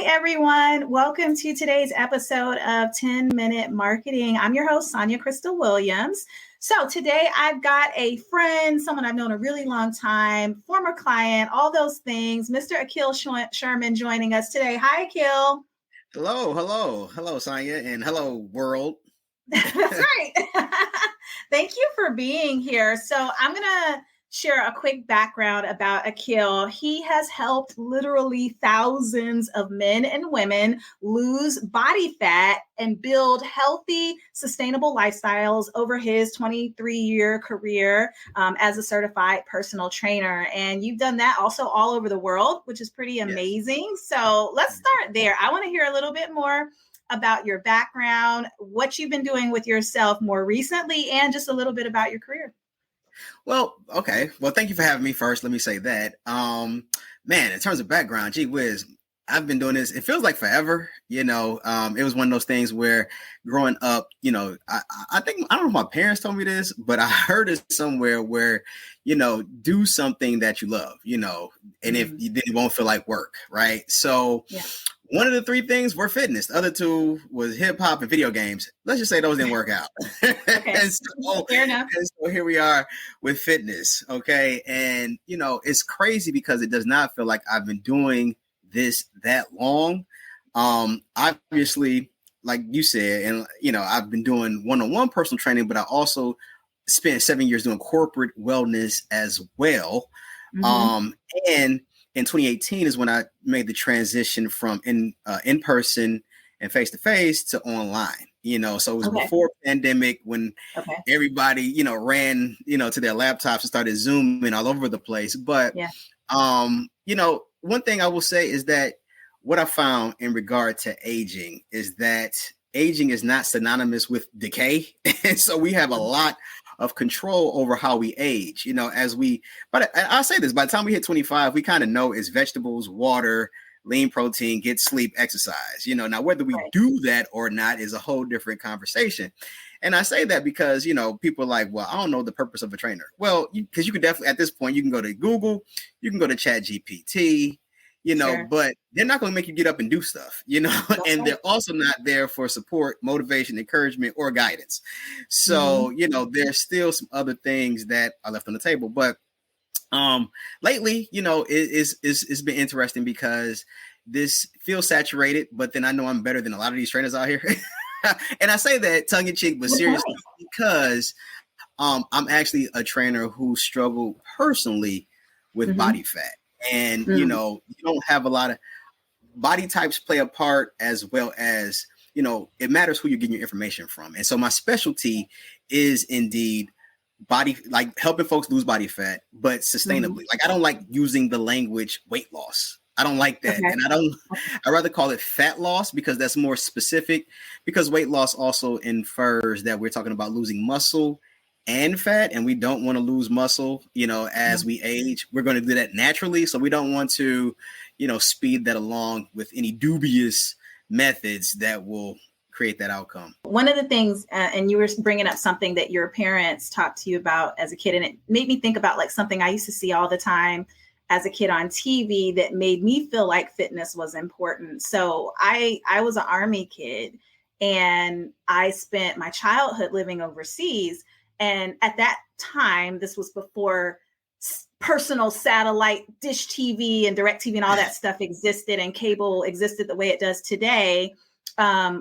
everyone. Welcome to today's episode of 10 Minute Marketing. I'm your host, Sonja Crystal Williams. So today I've got a friend, someone I've known a really long time, former client, all those things, Mr. Akil Sherman joining us today. Hi, Akil. Hello, Sonja, and hello, world. That's right. Thank you for being here. So I'm going to share a quick background about Akil. He has helped literally thousands of men and women lose body fat and build healthy, sustainable lifestyles over his 23-year career as a certified personal trainer. And you've done that also all over the world, which is pretty amazing. Yes. So let's start there. I want to hear a little bit more about your background, what you've been doing with yourself more recently, and just a little bit about your career. Well, okay. Well, thank you for having me first. Let me say that. Man, in terms of background, gee whiz, I've been doing this. It feels like forever. It was one of those things where growing up, I think, I don't know if my parents told me this, but I heard it somewhere where, do something that you love, and if you didn't, it won't feel like work. Right. So one of the three things were fitness. The other two was hip hop and video games. Let's just say those didn't work out. Okay. Fair enough. And so here we are with fitness. Okay. And, it's crazy because it does not feel like I've been doing this that long. Obviously, like you said, and, I've been doing one-on-one personal training, but I also spent 7 years doing corporate wellness as well. And in 2018 is when I made the transition from in-person and face-to-face to online, so it was before pandemic when everybody, ran, to their laptops and started Zooming all over the place. But, one thing I will say is that what I found in regard to aging is that aging is not synonymous with decay. And so we have a lot of control over how we age, but I'll say this, by the time we hit 25, we kind of know it's vegetables, water, lean protein, get sleep, exercise, now whether we do that or not is a whole different conversation. And I say that because, people are like, well, I don't know the purpose of a trainer. Well, because you can definitely, at this point, you can go to Google, you can go to Chat GPT, but they're not going to make you get up and do stuff, and they're also not there for support, motivation, encouragement, or guidance. So, there's still some other things that are left on the table. But lately, it's been interesting because this feels saturated, but then I know I'm better than a lot of these trainers out here. And I say that tongue in cheek, but seriously, because I'm actually a trainer who struggled personally with body fat. And, you don't have a lot of body types play a part, as well as, it matters who you're getting your information from. And so my specialty is indeed like helping folks lose body fat, but sustainably. Like, I don't like using the language weight loss. I don't like that. And I'd rather call it fat loss because that's more specific, because weight loss also infers that we're talking about losing muscle and fat, and we don't want to lose muscle, as we age. We're going to do that naturally. So we don't want to, speed that along with any dubious methods that will create that outcome. One of the things, and you were bringing up something that your parents talked to you about as a kid, and it made me think about like something I used to see all the time as a kid on TV that made me feel like fitness was important. So I was an Army kid, and I spent my childhood living overseas. And at that time, this was before personal satellite dish TV and direct TV and all that stuff existed, and cable existed the way it does today.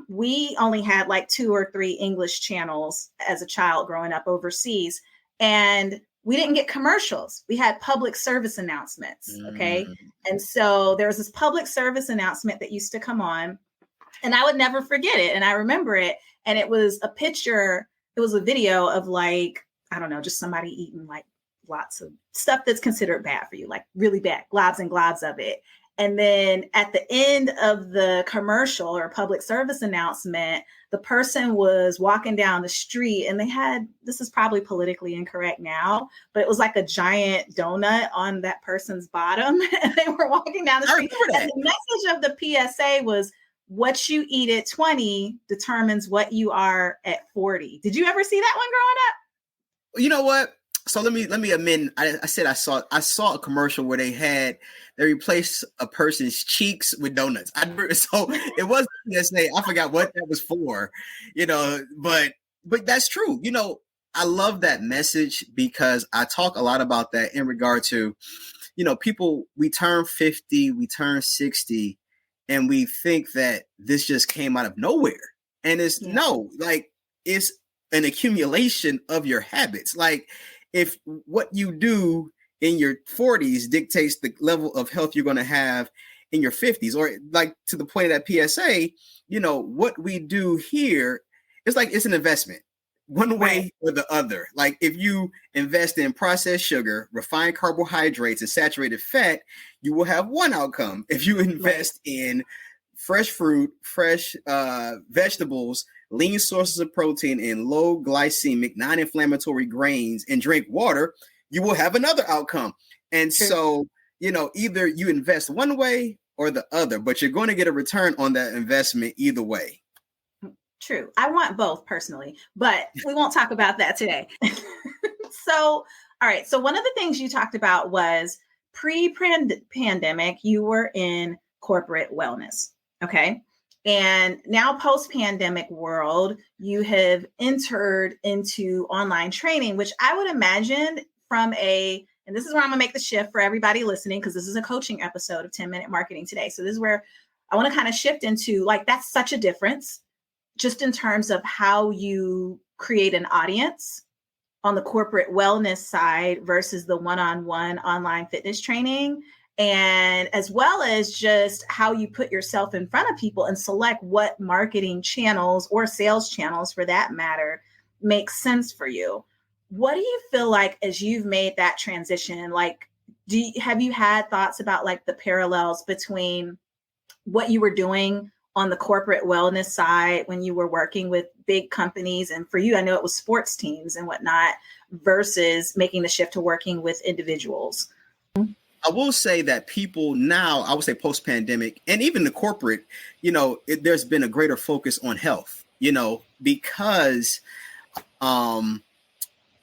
We only had like 2 or 3 English channels as a child growing up overseas. And we didn't get commercials. We had public service announcements. Okay. And so there was this public service announcement that used to come on, and I would never forget it. And I remember it. And it was a picture. It was a video of like, I don't know, just somebody eating like lots of stuff that's considered bad for you, like really bad, globs and globs of it. And then at the end of the commercial or public service announcement, the person was walking down the street, and they had, this is probably politically incorrect now, but it was like a giant donut on that person's bottom. And they were walking down the street. And the message of the PSA was, what you eat at 20 determines what you are at 40. Did you ever see that one growing up? You know what? So let me amend. I said I saw a commercial where they replaced a person's cheeks with donuts. So it wasn't PSA. I forgot what that was for, but that's true. I love that message because I talk a lot about that in regard to, people, we turn 50, we turn 60, and we think that this just came out of nowhere. And no, like it's an accumulation of your habits. Like if what you do in your 40s dictates the level of health you're going to have in your 50s, or like to the point of that PSA, what we do here is like, it's an investment one way or the other. Like if you invest in processed sugar, refined carbohydrates, and saturated fat, you will have one outcome. If you invest in fresh fruit, fresh vegetables, lean sources of protein, and low glycemic, non-inflammatory grains, and drink water, you will have another outcome. And so, either you invest one way or the other, but you're going to get a return on that investment either way. True. I want both personally, but we won't talk about that today. So, all right. So one of the things you talked about was pre-pandemic, you were in corporate wellness. Okay. And now post-pandemic world, you have entered into online training, which I would imagine and this is where I'm gonna make the shift for everybody listening, because this is a coaching episode of 10-Minute Marketing Today. So this is where I want to kind of shift into, like, that's such a difference just in terms of how you create an audience on the corporate wellness side versus the one-on-one online fitness training, and as well as just how you put yourself in front of people and select what marketing channels or sales channels, for that matter, make sense for you. What do you feel like as you've made that transition? Like, have you had thoughts about like the parallels between what you were doing on the corporate wellness side when you were working with big companies, and for you, I know it was sports teams and whatnot, versus making the shift to working with individuals? I will say that people now, I would say post-pandemic, and even the corporate, there's been a greater focus on health, because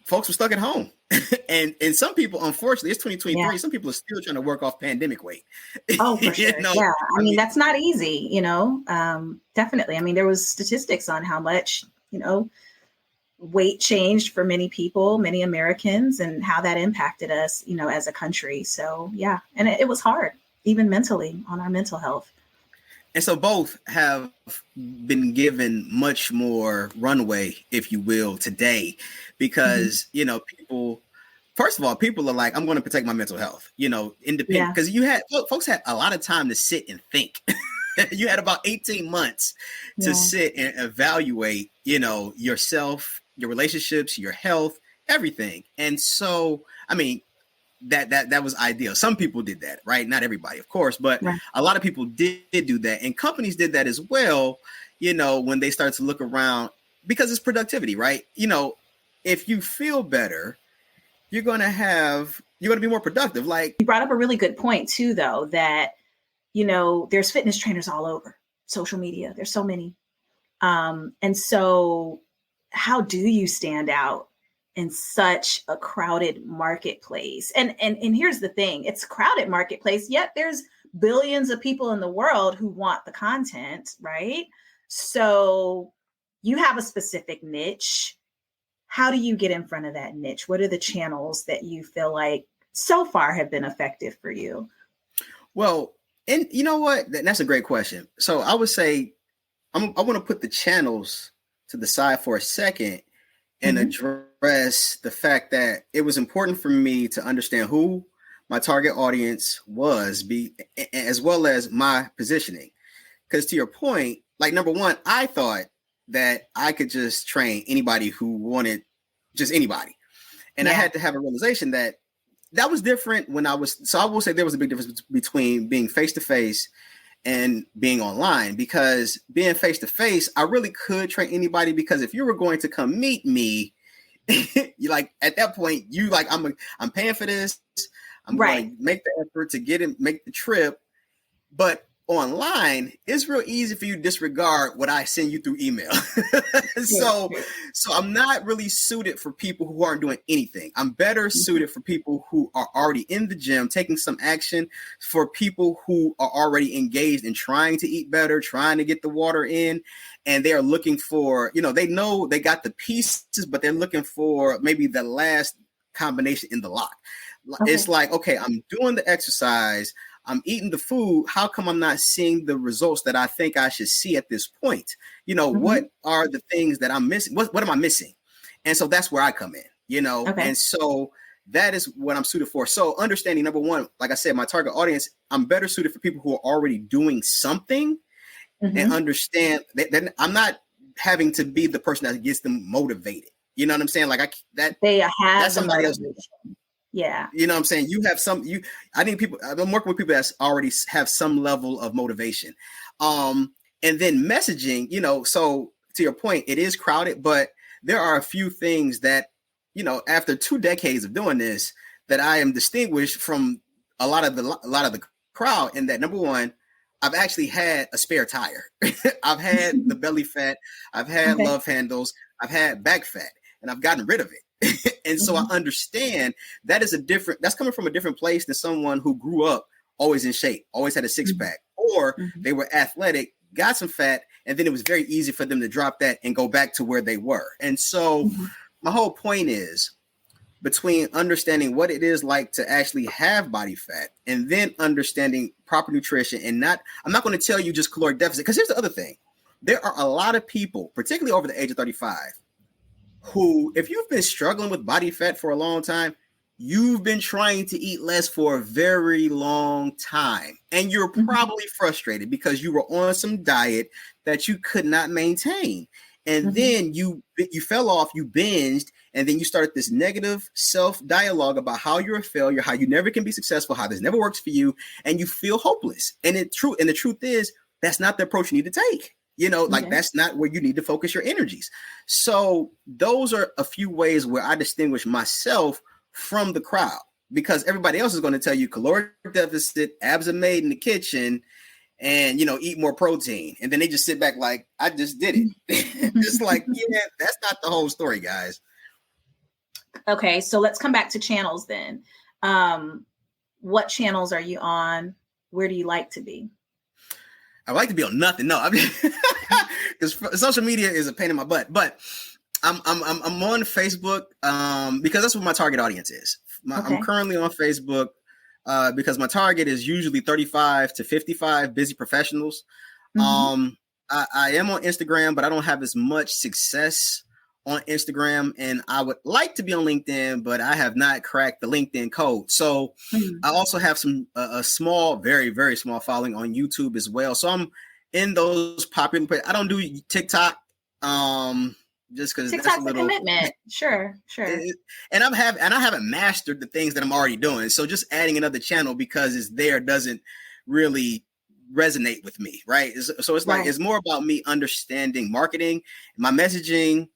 folks were stuck at home. and some people, unfortunately, it's 2023. Some people are still trying to work off pandemic weight. Oh, for sure. Yeah. I mean, that's not easy, definitely. I mean, there was statistics on how much, weight changed for many people, many Americans, and how that impacted us, as a country. So, yeah. And it was hard, even mentally, on our mental health. And so both have been given much more runway, if you will, today, because, people, first of all, people are like, I'm going to protect my mental health, independent, because folks had a lot of time to sit and think. You had about 18 months to sit and evaluate, yourself, your relationships, your health, everything. And so, I mean, that was ideal. Some people did that, right? Not everybody, of course, but a lot of people did do that. And companies did that as well, when they start to look around, because it's productivity, right? If you feel better, you're going to be more productive. Like, you brought up a really good point too, though, that, there's fitness trainers all over social media. There's so many. And so how do you stand out in such a crowded marketplace? And here's the thing, it's a crowded marketplace, yet there's billions of people in the world who want the content, right? So you have a specific niche. How do you get in front of that niche? What are the channels that you feel like so far have been effective for you? Well, and you know what? That's a great question. So I would say I want to put the channels to the side for a second and address the fact that it was important for me to understand who my target audience was, as well as my positioning. Because to your point, like, number one, I thought that I could just train anybody who wanted, just anybody. And I had to have a realization that was different when I will say there was a big difference between being face-to-face and being online, because being face-to-face, I really could train anybody, because if you were going to come meet me, you like, at that point, you like, I'm paying for this. I'm going to make the effort to make the trip. But online, it's real easy for you to disregard what I send you through email. So So I'm not really suited for people who aren't doing anything. I'm better suited for people who are already in the gym, taking some action, for people who are already engaged in trying to eat better, trying to get the water in, and they are looking for, they know they got the pieces, but they're looking for maybe the last combination in the lock. Okay. It's like, okay, I'm doing the exercise, I'm eating the food. How come I'm not seeing the results that I think I should see at this point? What are the things that I'm missing? What am I missing? And so that's where I come in, okay. And so that is what I'm suited for. So understanding, number one, like I said, my target audience, I'm better suited for people who are already doing something and understand that I'm not having to be the person that gets them motivated. You know what I'm saying? Like they have that's somebody else. Yeah. You know what I'm saying? I think people, I'm working with people that already have some level of motivation. And then messaging, so to your point, it is crowded, but there are a few things that, after 2 decades of doing this, that I am distinguished from a lot of the crowd. In that, number one, I've actually had a spare tire. I've had the belly fat. I've had love handles. I've had back fat, and I've gotten rid of it. And so I understand that's coming from a different place than someone who grew up always in shape, always had a six pack, or they were athletic, got some fat, and then it was very easy for them to drop that and go back to where they were. And so my whole point is, between understanding what it is like to actually have body fat and then understanding proper nutrition, and I'm not going to tell you just caloric deficit, because here's the other thing. There are a lot of people, particularly over the age of 35, who, if you've been struggling with body fat for a long time, you've been trying to eat less for a very long time. And you're probably frustrated because you were on some diet that you could not maintain. And then you fell off, you binged, and then you started this negative self-dialogue about how you're a failure, how you never can be successful, how this never works for you, and you feel hopeless. And the truth is, that's not the approach you need to take. That's not where you need to focus your energies. So those are a few ways where I distinguish myself from the crowd, because everybody else is going to tell you caloric deficit, abs are made in the kitchen, and, eat more protein. And then they just sit back like, I just did it. It's like, yeah, that's not the whole story, guys. Okay. So let's come back to channels then. What channels are you on? Where do you like to be? I like to be on nothing. No, I mean, because social media is a pain in my butt. But I'm on Facebook because that's what my target audience is. I'm currently on Facebook because my target is usually 35 to 55 busy professionals. I am on Instagram, but I don't have as much success on Instagram, and I would like to be on LinkedIn, but I have not cracked the LinkedIn code. So I also have a small, very, very small following on YouTube as well. So I'm in those popular places. I don't do TikTok, just because TikTok's a commitment. Sure. And I haven't mastered the things that I'm already doing. So just adding another channel because it's there doesn't really resonate with me, right? So it's like, it's more about me understanding marketing, my messaging,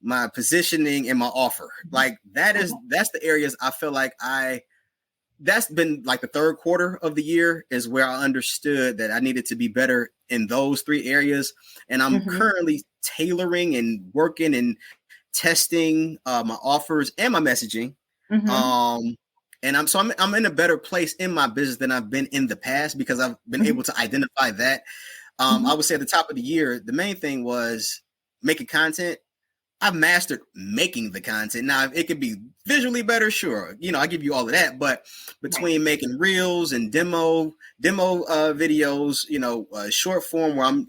my positioning, and my offer. Like that's the areas I feel like that's been like the third quarter of the year is where I understood that I needed to be better in those 3 areas. And I'm currently tailoring and working and testing my offers and my messaging. And I'm in a better place in my business than I've been in the past because I've been able to identify that. I would say at the top of the year, the main thing was making content. I've mastered making the content. Now, if it could be visually better, sure. I give you all of that. But between making reels and demo videos, short form where I'm,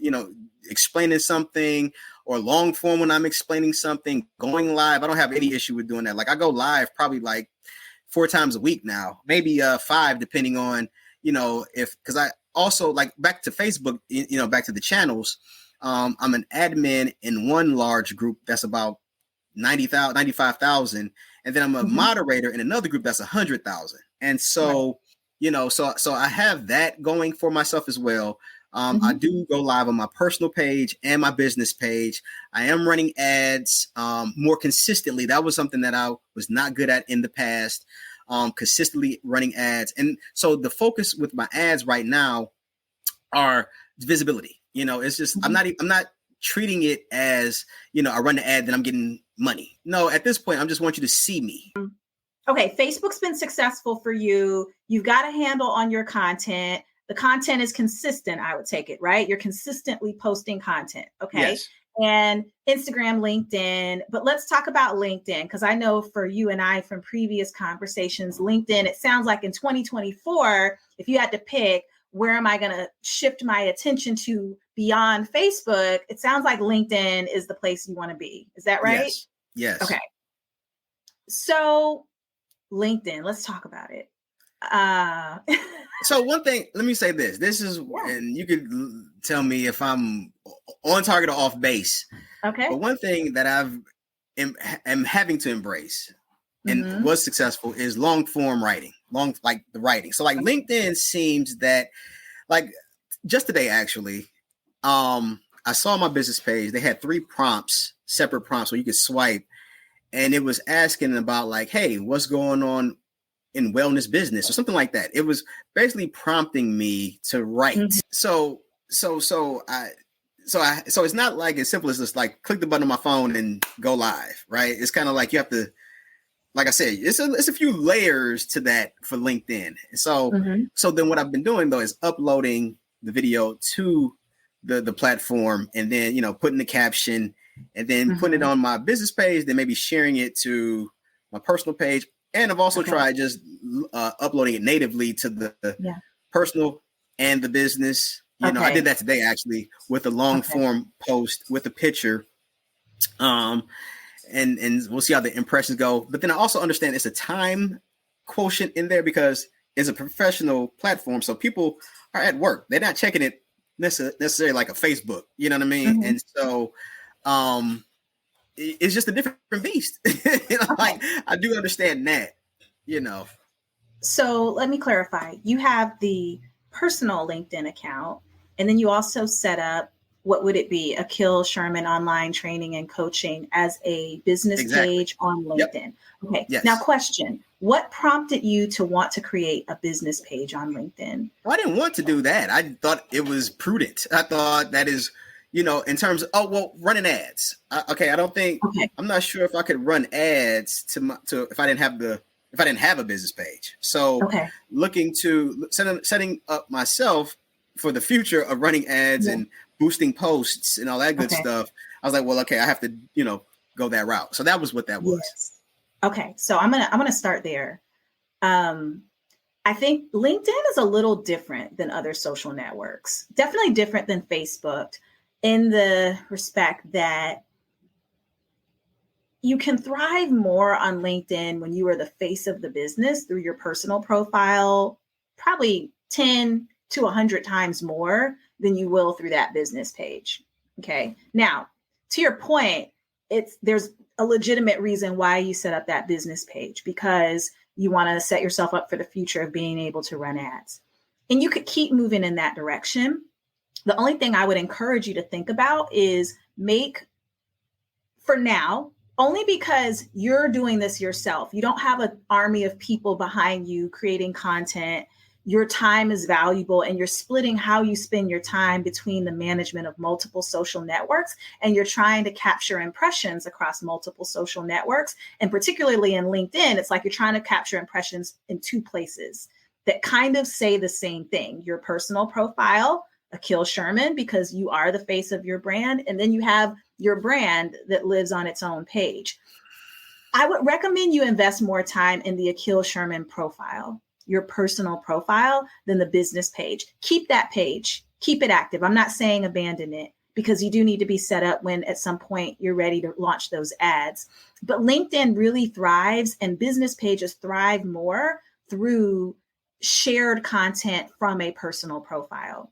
explaining something, or long form when I'm explaining something, going live, I don't have any issue with doing that. Like I go live probably like 4 times a week now, maybe 5, depending on, because I also like back to Facebook, back to the channels. I'm an admin in one large group that's about 90,000, 95,000. And then I'm a moderator in another group that's 100,000. And so, so I have that going for myself as well. I do go live on my personal page and my business page. I am running ads more consistently. That was something that I was not good at in the past, consistently running ads. And so the focus with my ads right now are visibility. It's just, I'm not treating it as, I run the ad, then I'm getting money. No, at this point, I just want you to see me. Okay, Facebook's been successful for you. You've got a handle on your content. The content is consistent, I would take it, right? You're consistently posting content, okay? Yes. And Instagram, LinkedIn, but let's talk about LinkedIn, because I know for you and I from previous conversations, LinkedIn, it sounds like in 2024, if you had to pick, where am I going to shift my attention to beyond Facebook? It sounds like LinkedIn is the place you want to be. Is that right? Yes. Okay. So LinkedIn, let's talk about it. So one thing, let me say this. This is, and you could tell me if I'm on target or off base. Okay. But one thing that am having to embrace and was successful is long form writing, like the writing. So like LinkedIn seems that, like just today actually, I saw my business page. They had 3 prompts, separate prompts where you could swipe, and it was asking about like, hey, what's going on in wellness business or something like that. It was basically prompting me to write. So it's not like as simple as just like click the button on my phone and go live, right? It's kind of like you have to, like I said, it's a few layers to that for LinkedIn. So then what I've been doing though is uploading the video to the platform, and then putting the caption, and then putting it on my business page, then maybe sharing it to my personal page. And I've also tried just uploading it natively to the personal and the business. I did that today actually with a long form post with a picture. And we'll see how the impressions go. But then I also understand it's a time quotient in there because it's a professional platform. So people are at work. They're not checking it necessarily like a Facebook. You know what I mean? And so it's just a different beast. Like I do understand that, So let me clarify. You have the personal LinkedIn account, and then you also set up, what would it be? Akil Sherman Online Training and Coaching as a business page on LinkedIn. Okay. Yes. Now question, what prompted you to want to create a business page on LinkedIn? Well, I didn't want to do that. I thought it was prudent. I thought that is, in terms of, running ads. I don't think, I'm not sure if I could run ads to if I didn't have a business page. So looking to setting up myself for the future of running ads and boosting posts and all that good stuff. I was like, well, I have to, go that route. So that was what that was. Yes. Okay. So I'm going to start there. I think LinkedIn is a little different than other social networks, definitely different than Facebook, in the respect that you can thrive more on LinkedIn when you are the face of the business through your personal profile, probably 10 to 100 times more than you will through that business page. Okay. Now, to your point, there's a legitimate reason why you set up that business page, because you want to set yourself up for the future of being able to run ads. And you could keep moving in that direction. The only thing I would encourage you to think about is for now, only because you're doing this yourself. You don't have an army of people behind you creating content. Your time is valuable, and you're splitting how you spend your time between the management of multiple social networks, and you're trying to capture impressions across multiple social networks. And particularly in LinkedIn, it's like you're trying to capture impressions in 2 places that kind of say the same thing. Your personal profile, Akil Sherman, because you are the face of your brand. And then you have your brand that lives on its own page. I would recommend you invest more time in the Akil Sherman profile, your personal profile, than the business page. Keep that page, keep it active. I'm not saying abandon it, because you do need to be set up when at some point you're ready to launch those ads. But LinkedIn really thrives, and business pages thrive more through shared content from a personal profile.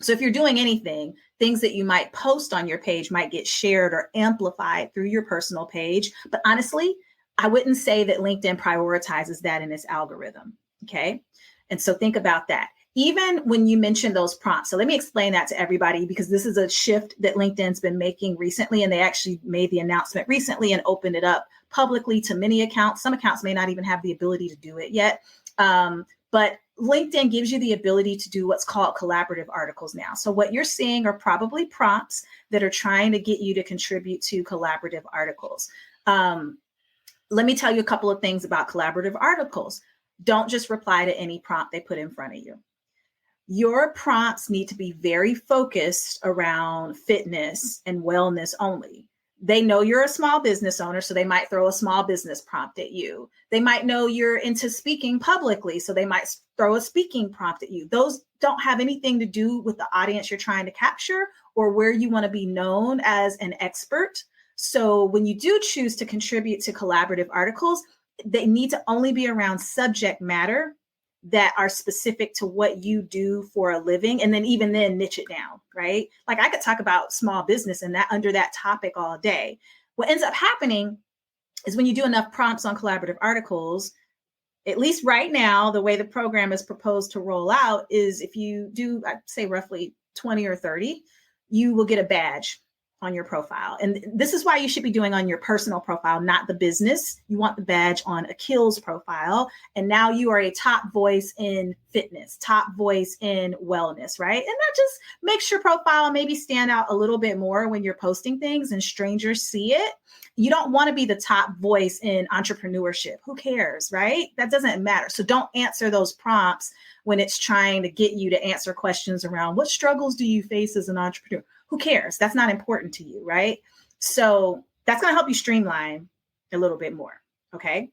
So if you're doing anything, things that you might post on your page might get shared or amplified through your personal page. But honestly, I wouldn't say that LinkedIn prioritizes that in its algorithm. Okay. And so think about that. Even when you mention those prompts. So let me explain that to everybody, because this is a shift that LinkedIn's been making recently. And they actually made the announcement recently and opened it up publicly to many accounts. Some accounts may not even have the ability to do it yet. But LinkedIn gives you the ability to do what's called collaborative articles now. So what you're seeing are probably prompts that are trying to get you to contribute to collaborative articles. Let me tell you a couple of things about collaborative articles. Don't just reply to any prompt they put in front of you. Your prompts need to be very focused around fitness and wellness only. They know you're a small business owner, so they might throw a small business prompt at you. They might know you're into speaking publicly, so they might throw a speaking prompt at you. Those don't have anything to do with the audience you're trying to capture or where you want to be known as an expert. So when you do choose to contribute to collaborative articles, they need to only be around subject matter that are specific to what you do for a living. And then even then niche it down, right? Like I could talk about small business and that under that topic all day. What ends up happening is when you do enough prompts on collaborative articles, at least right now, the way the program is proposed to roll out is if you do, I'd say roughly 20 or 30, you will get a badge on your profile. And this is why you should be doing on your personal profile, not the business. You want the badge on Akhil's profile. And now you are a top voice in fitness, top voice in wellness, right? And that just makes your profile maybe stand out a little bit more when you're posting things and strangers see it. You don't want to be the top voice in entrepreneurship. Who cares, right? That doesn't matter. So don't answer those prompts when it's trying to get you to answer questions around what struggles do you face as an entrepreneur? Who cares? That's not important to you, right? So that's going to help you streamline a little bit more. Okay.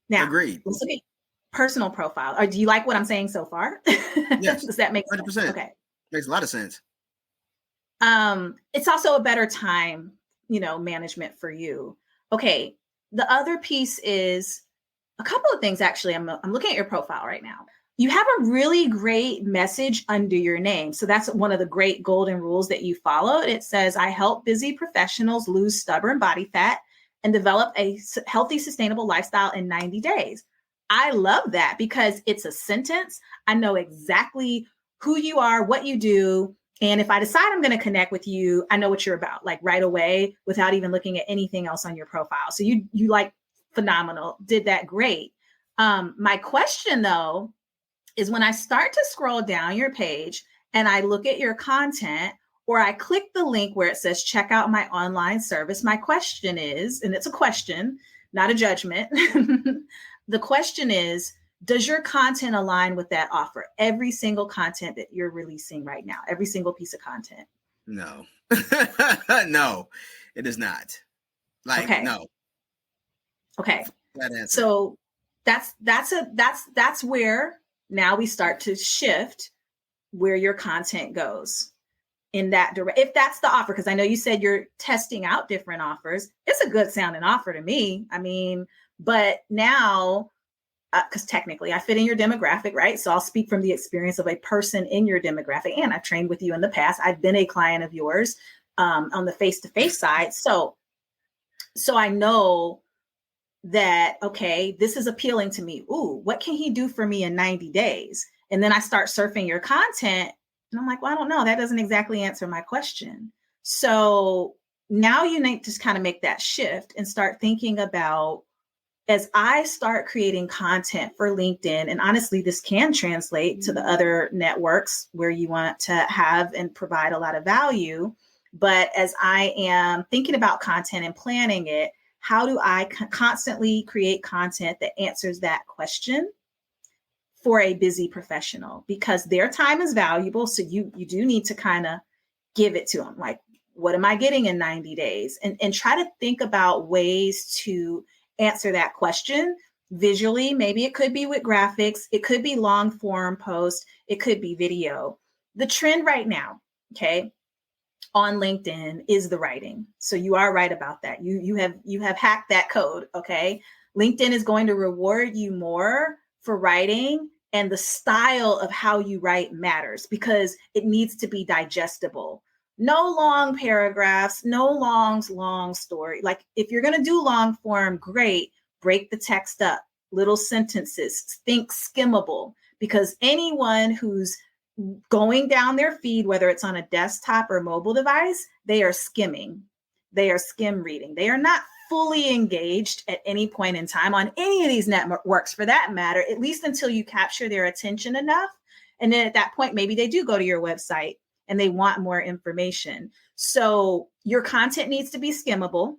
Now, agreed. Let's look at personal profile. Or do you like what I'm saying so far? Yes. Does that make 100%. sense? Okay. Makes a lot of sense. It's also a better time, management for you. Okay. The other piece is a couple of things. Actually, I'm looking at your profile right now. You have a really great message under your name. So that's one of the great golden rules that you followed. It says, I help busy professionals lose stubborn body fat and develop a healthy, sustainable lifestyle in 90 days. I love that because it's a sentence. I know exactly who you are, what you do. And if I decide I'm going to connect with you, I know what you're about, like right away without even looking at anything else on your profile. So you like phenomenal, did that great. My question though, is when I start to scroll down your page and I look at your content or I click the link where it says, check out my online service. My question is, and it's a question, not a judgment. The question is, does your content align with that offer? Every single content that you're releasing right now, every single piece of content. No, no, it is not. Okay. No. Okay. So that's where now we start to shift where your content goes in that direction. If that's the offer, because I know you said you're testing out different offers. It's a good sounding offer to me. I mean, but now, because technically I fit in your demographic, right? So I'll speak from the experience of a person in your demographic. And I've trained with you in the past. I've been a client of yours on the face-to-face side. So I know that, okay, this is appealing to me. Ooh, what can he do for me in 90 days? And then I start surfing your content and I'm like, well, I don't know. That doesn't exactly answer my question. So now you need to kind of make that shift and start thinking about, as I start creating content for LinkedIn, and honestly, this can translate to the other networks where you want to have and provide a lot of value. But as I am thinking about content and planning it, how do I constantly create content that answers that question for a busy professional? Because their time is valuable. So you do need to kind of give it to them. Like, what am I getting in 90 days? And try to think about ways to answer that question visually. Maybe it could be with graphics. It could be long form post. It could be video. The trend right now, okay, on LinkedIn is the writing. So you are right about that. You have hacked that code. Okay. LinkedIn is going to reward you more for writing, and the style of how you write matters because it needs to be digestible. No long paragraphs, no long story. Like if you're going to do long form, great, break the text up, little sentences, think skimmable, because anyone who's going down their feed, whether it's on a desktop or mobile device, they are skimming. they are skim reading. They are not fully engaged at any point in time on any of these networks for that matter, at least until you capture their attention enough. And then at that point, maybe they do go to your website and they want more information. So your content needs to be skimmable.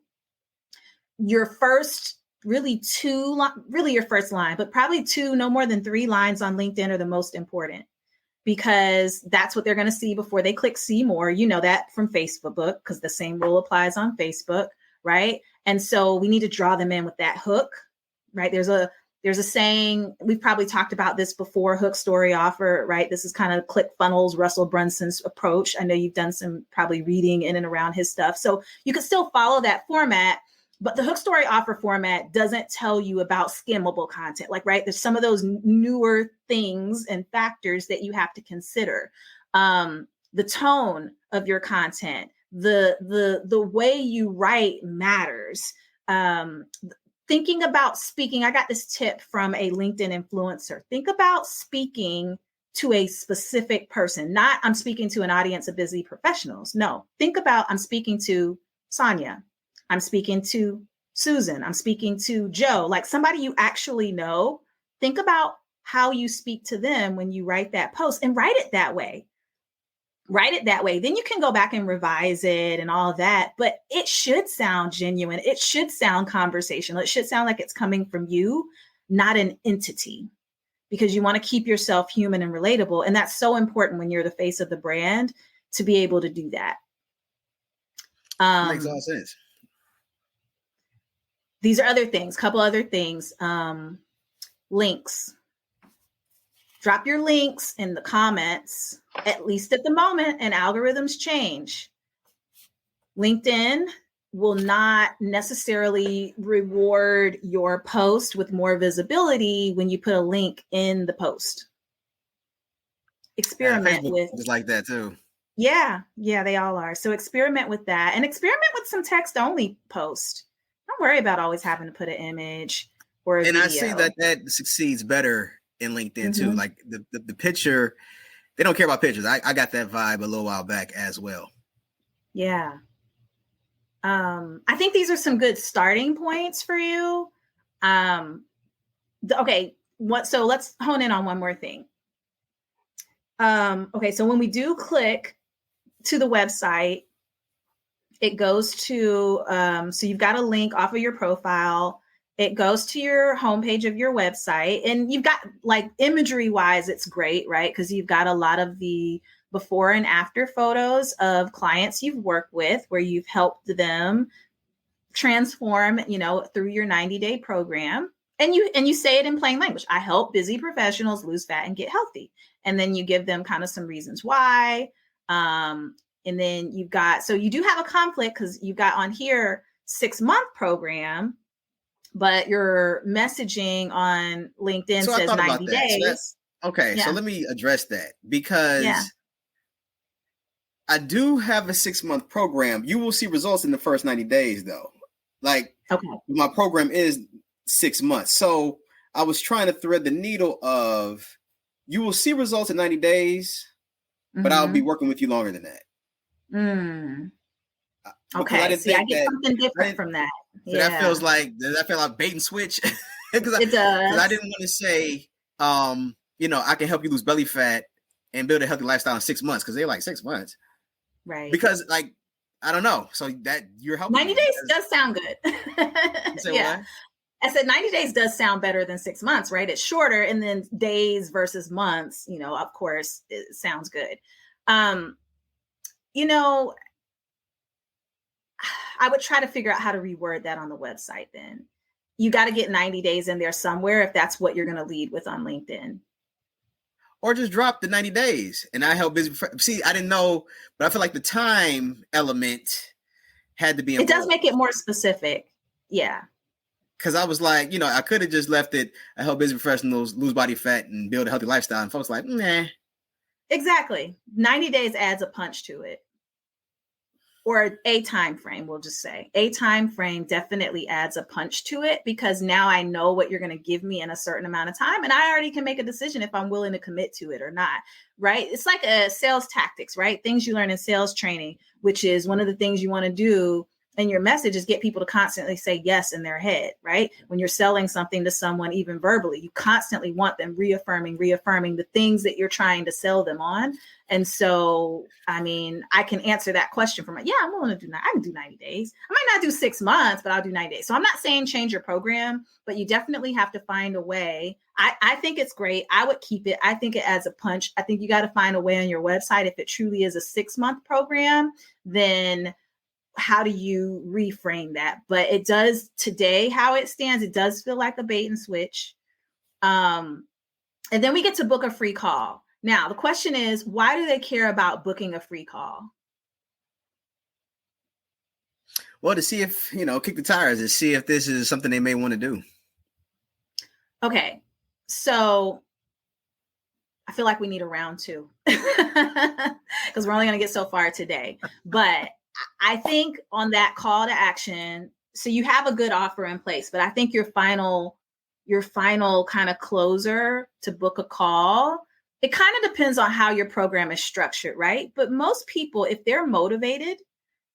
Your first your first line, but probably two, no more than 3 lines on LinkedIn are the most important, because that's what they're going to see before they click see more. You know that from Facebook, because the same rule applies on Facebook, right? And so we need to draw them in with that hook, right? There's a saying, we've probably talked about this before, hook, story, offer, right? This is kind of ClickFunnels, Russell Brunson's approach. I know you've done some probably reading in and around his stuff. So you can still follow that format, but the hook, story, offer format doesn't tell you about skimmable content. Like, right, there's some of those newer things and factors that you have to consider. The tone of your content, the way you write matters. Thinking about speaking, I got this tip from a LinkedIn influencer. Think about speaking to a specific person, not I'm speaking to an audience of busy professionals. No, think about I'm speaking to Sonja. I'm speaking to Susan. I'm speaking to Joe, like somebody you actually know. Think about how you speak to them when you write that post, and write it that way. Write it that way. Then you can go back and revise it and all that, but it should sound genuine. It should sound conversational. It should sound like it's coming from you, not an entity, because you want to keep yourself human and relatable. And that's so important when you're the face of the brand, to be able to do that. Makes all sense. These are other things, couple other things. Links. Drop your links in the comments, at least at the moment, and algorithms change. LinkedIn will not necessarily reward your post with more visibility when you put a link in the post. Experiment with just like that too. Yeah, they all are. So experiment with that, and experiment with some text only post. Don't worry about always having to put an image or a video. I see that succeeds better in LinkedIn too. Like the picture, they don't care about pictures. I got that vibe a little while back as well. Yeah. I think these are some good starting points for you. Okay. So let's hone in on one more thing. Okay. So when we do click to the website, it goes to, so you've got a link off of your profile. It goes to your homepage of your website, and you've got, like, imagery wise, it's great, right? Because you've got a lot of the before and after photos of clients you've worked with, where you've helped them transform, through your 90-day program. And you say it in plain language. I help busy professionals lose fat and get healthy. And then you give them kind of some reasons why. And then you do have a conflict, because you've got on here 6-month program, but your messaging on LinkedIn says 90 days. So let me address that, because I do have a 6-month program. You will see results in the first 90 days though. Like, my program is 6 months. So I was trying to thread the needle of, you will see results in 90 days, but I'll be working with you longer than that. Okay. I get something different from that. So that feels like bait and switch. It does. Because I didn't want to say, I can help you lose belly fat and build a healthy lifestyle in 6 months, because they're like 6 months. Right. Because, like, I don't know. So that you're helping. 90 days does sound good. What? I said 90 days does sound better than 6 months, right? It's shorter, and then days versus months, of course, it sounds good. I would try to figure out how to reword that on the website. Then you got to get 90 days in there somewhere, if that's what you're going to lead with on LinkedIn. Or just drop the 90 days and I help busy. See, I didn't know, but I feel like the time element had to be involved. It does make it more specific. Yeah. Because I was like, I could have just left it, I help busy professionals lose body fat and build a healthy lifestyle. And folks like, nah. Exactly. 90 days adds a punch to it. Or a time frame, we'll just say. A time frame definitely adds a punch to it, because now I know what you're going to give me in a certain amount of time, and I already can make a decision if I'm willing to commit to it or not, right? It's like a sales tactics, right? Things you learn in sales training, which is one of the things you want to do And your message is get people to constantly say yes in their head, right? When you're selling something to someone, even verbally, you constantly want them reaffirming the things that you're trying to sell them on. And so, I mean, I can answer that question from, yeah, I'm willing to do, I can do 90 days. I might not do 6 months, but I'll do 90 days. So I'm not saying change your program, but you definitely have to find a way. I think it's great. I would keep it. I think it adds a punch. I think you got to find a way on your website. If it truly is a 6-month program, then how do you reframe that? But it does today, how it stands, it does feel like a bait and switch. And then we get to book a free call. Now, the question is, why do they care about booking a free call? Well, to see if, kick the tires and see if this is something they may want to do. Okay. So I feel like we need a round 2 because we're only going to get so far today. But I think on that call to action, so you have a good offer in place, but I think your final kind of closer to book a call, it kind of depends on how your program is structured, right? But most people, if they're motivated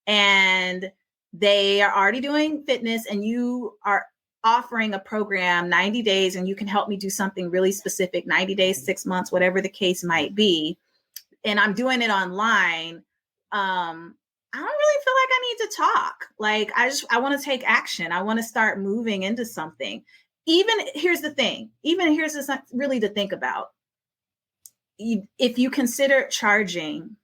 and they are already doing fitness and you are offering a program 90 days and you can help me do something really specific, 90 days, 6 months, whatever the case might be, and I'm doing it online, I don't really feel like I need to talk. Like, I want to take action. I want to start moving into something. Here's the thing, here's really to think about. If you consider charging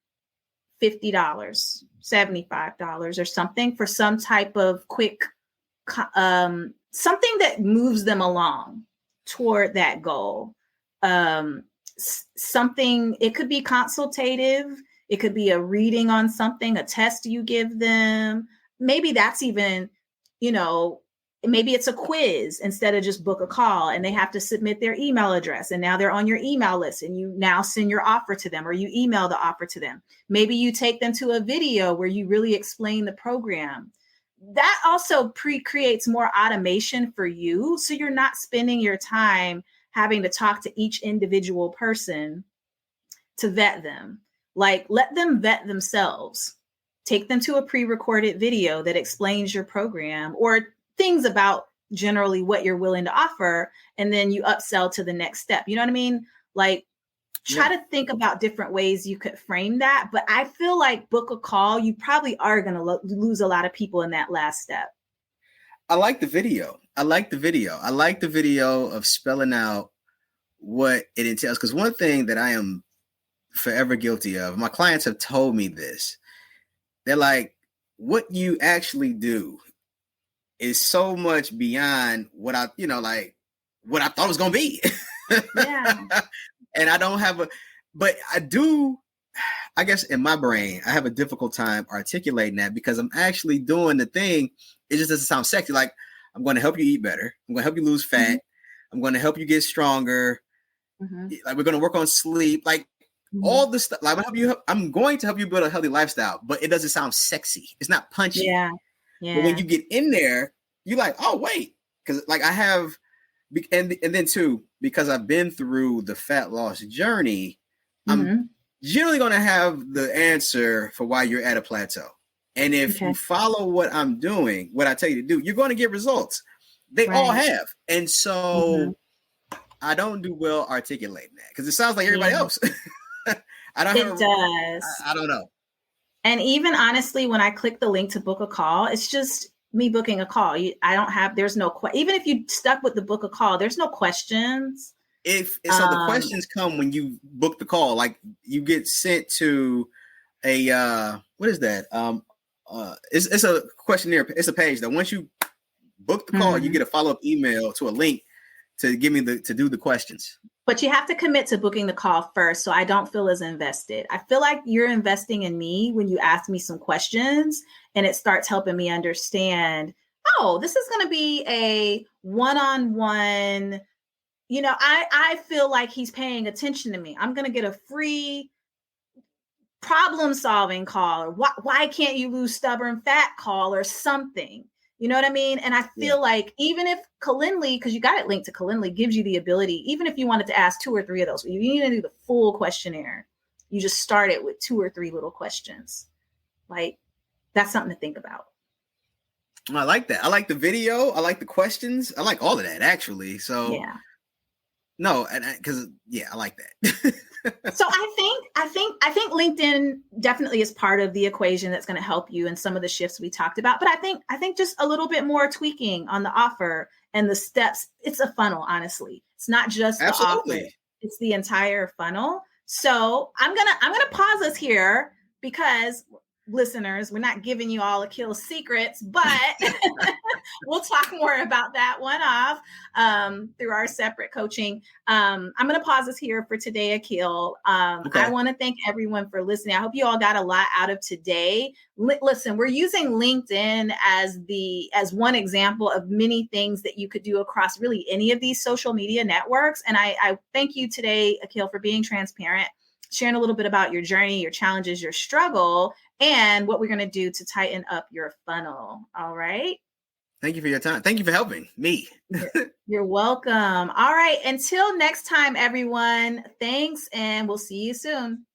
$50, $75 or something for some type of quick, something that moves them along toward that goal, something, it could be consultative. It could be a reading on something, a test you give them. Maybe that's even, maybe it's a quiz instead of just book a call and they have to submit their email address. And now they're on your email list and you now send your offer to them or you email the offer to them. Maybe you take them to a video where you really explain the program. That also creates more automation for you. So you're not spending your time having to talk to each individual person to vet them. Like, let them vet themselves. Take them to a pre-recorded video that explains your program or things about generally what you're willing to offer. And then you upsell to the next step. You know what I mean? Like, try to think about different ways you could frame that. But I feel like book a call, you probably are going to lose a lot of people in that last step. I like the video. I like the video of spelling out what it entails. Because one thing that I am forever guilty of, my clients have told me this. They're like, what you actually do is so much beyond what I thought it was going to be. Yeah. And I don't have but I do, I guess in my brain, I have a difficult time articulating that because I'm actually doing the thing. It just doesn't sound sexy. Like, I'm going to help you eat better. I'm going to help you lose fat. Mm-hmm. I'm going to help you get stronger. Mm-hmm. Like, we're going to work on sleep. Like, mm-hmm. all this stuff. Like, I'm going to help you build a healthy lifestyle, but it doesn't sound sexy. It's not punchy. Yeah. But when you get in there, you're like, oh, wait. Because, like, I have, and then too, because I've been through the fat loss journey, mm-hmm. I'm generally going to have the answer for why you're at a plateau. And if you follow what I'm doing, what I tell you to do, you're going to get results. They all have. And so I don't do well articulating that because it sounds like everybody else. I don't know. And even honestly, when I click the link to book a call, it's just me booking a call. There's no, even if you stuck with the book a call, there's no questions. So the questions come when you book the call, like you get sent to a, what is that? It's a questionnaire. It's a page that once you book the call, you get a follow-up email to a link to give me to do the questions. But you have to commit to booking the call first, so I don't feel as invested. I feel like you're investing in me when you ask me some questions and it starts helping me understand, oh, this is going to be a one-on-one. I feel like he's paying attention to me. I'm going to get a free problem-solving call, or why can't you lose stubborn fat call or something. You know what I mean? And I feel like even if Calendly, because you got it linked to Calendly, gives you the ability, even if you wanted to ask 2 or 3 of those, you need to do the full questionnaire. You just start it with 2 or 3 little questions. Like, that's something to think about. I like that. I like the video. I like the questions. I like all of that, actually. So Yeah. no, because I like that. So I think LinkedIn definitely is part of the equation that's going to help you in some of the shifts we talked about. But I think just a little bit more tweaking on the offer and the steps. It's a funnel, honestly. It's not just the offer; it's the entire funnel. So I'm gonna pause us here because listeners, we're not giving you all Akil's secrets, but we'll talk more about that one off through our separate coaching. I'm going to pause us here for today, Akil. I want to thank everyone for listening. I hope you all got a lot out of today. Listen, we're using LinkedIn as one example of many things that you could do across really any of these social media networks. And I thank you today, Akil, for being transparent, sharing a little bit about your journey, your challenges, your struggle, and what we're going to do to tighten up your funnel. All right. Thank you for your time. Thank you for helping me. You're welcome. All right. Until next time, everyone. Thanks, and we'll see you soon.